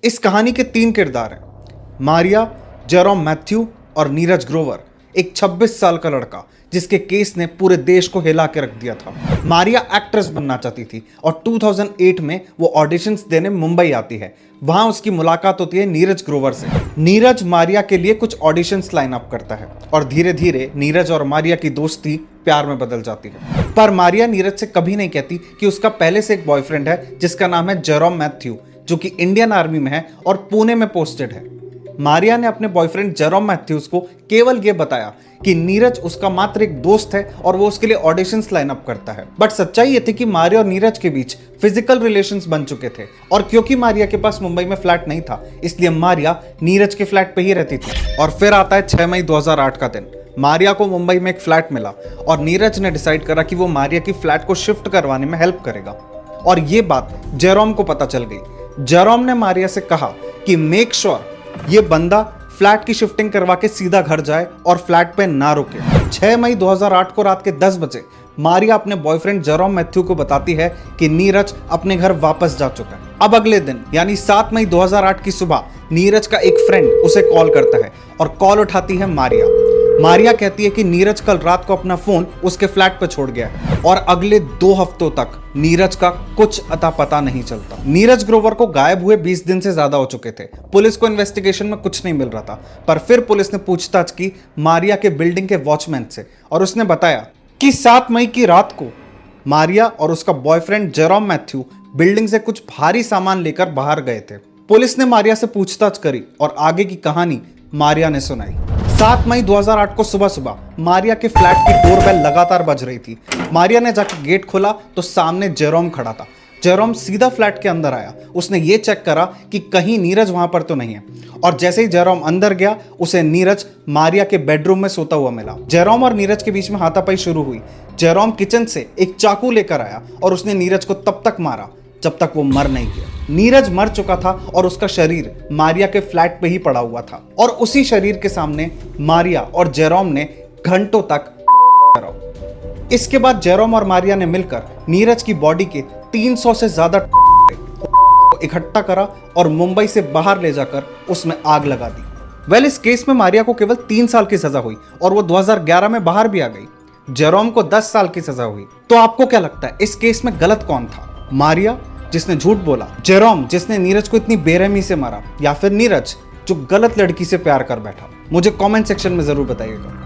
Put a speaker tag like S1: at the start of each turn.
S1: इस कहानी के 3 किरदार हैं, मारिया, जेरोम मैथ्यू और नीरज ग्रोवर, एक 26 साल का लड़का जिसके केस ने पूरे देश को हिला के रख दिया था। मारिया एक्ट्रेस बनना चाहती थी और 2008 में वो ऑडिशंस देने मुंबई आती है। वहां उसकी मुलाकात होती है नीरज ग्रोवर से। नीरज मारिया के लिए कुछ ऑडिशंस लाइन अप करता है और धीरे धीरे नीरज और मारिया की दोस्ती प्यार में बदल जाती है। पर मारिया नीरज से कभी नहीं कहती कि उसका पहले से एक बॉयफ्रेंड है जिसका नाम है जेरोम मैथ्यू, जो कि इंडियन आर्मी में है और पुणे में पोस्टेड है। मारिया ने अपने बॉयफ्रेंड जेरोम मैथ्यूज को केवल ये बताया कि नीरज उसका मात्र एक दोस्त है और वो उसके लिए ऑडिशंस लाइन अप करता है। बट सच्चाई ये थी कि मारिया और नीरज के बीच फिजिकल रिलेशंस बन चुके थे और क्योंकि मारिया के पास मुंबई में फ्लैट नहीं था, इसलिए मारिया नीरज के फ्लैट पे ही रहती थी। और फिर आता है 6 मई 2008 का दिन। मारिया को मुंबई में एक फ्लैट मिला और नीरज ने डिसाइड करा कि वो मारिया की फ्लैट को शिफ्ट करवाने में हेल्प करेगा। और ये बात जेरोम को पता चल गई। जेरोम ने मारिया से कहा कि मेक श्योर ये बंदा फ्लैट की शिफ्टिंग करवा के सीधा घर जाए और फ्लैट पे ना रुके। 6 मई 2008 को रात के 10 बजे मारिया अपने बॉयफ्रेंड जेरोम मैथ्यू को बताती है कि नीरज अपने घर वापस जा चुका है। अब अगले दिन यानी 7 मई 2008 की सुबह नीरज का एक फ्रेंड उसे कॉल करता है और कॉल उठाती है मारिया। मारिया कहती है कि नीरज कल रात को अपना फोन उसके फ्लैट पर छोड़ गया है और अगले 2 हफ्तों तक नीरज का कुछ अता पता नहीं चलता। नीरज ग्रोवर को गायब हुए 20 दिन से ज्यादा हो चुके थे। पुलिस को इन्वेस्टिगेशन में कुछ नहीं मिल रहा था, पर फिर पुलिस ने पूछताछ की मारिया के बिल्डिंग के वॉचमैन से और उसने बताया कि 7 मई की रात को मारिया और उसका बॉयफ्रेंड जेरोम मैथ्यू बिल्डिंग से कुछ भारी सामान लेकर बाहर गए थे। पुलिस ने मारिया से पूछताछ करी और आगे की कहानी मारिया ने सुनाई। 7 मई 2008 को सुबह सुबह मारिया के फ्लैट की डोरबेल लगातार बज रही थी। मारिया ने जाकर गेट खोला तो सामने जेरोम खड़ा था। जेरोम सीधा फ्लैट के अंदर आया। उसने ये चेक करा कि कहीं नीरज वहां पर तो नहीं है और जैसे ही जेरोम अंदर गया उसे नीरज मारिया के बेडरूम में सोता हुआ मिला। जेरोम और नीरज के बीच में हाथापाई शुरू हुई। जेरोम किचन से एक चाकू लेकर आया और उसने नीरज को तब तक मारा जब तक वो मर नहीं गया। नीरज मर चुका था और उसका शरीर मारिया के फ्लैट पे ही पड़ा हुआ था और उसी शरीर के सामने मारिया और जेरोम ने घंटों तक करा। इसके बाद जेरोम और मारिया ने मिलकर नीरज की बॉडी के 300 से ज्यादा इकट्ठा करा और मुंबई से बाहर ले जाकर उसमें आग लगा दी। इस केस में मारिया को केवल 3 साल की सजा हुई और वो 2011 में बाहर भी आ गई। जेरोम को 10 साल की सजा हुई। तो आपको क्या लगता है इस केस में गलत कौन था? मारिया जिसने झूठ बोला, जेरोम जिसने नीरज को इतनी बेरहमी से मारा, या फिर नीरज जो गलत लड़की से प्यार कर बैठा? मुझे कमेंट सेक्शन में जरूर बताइएगा।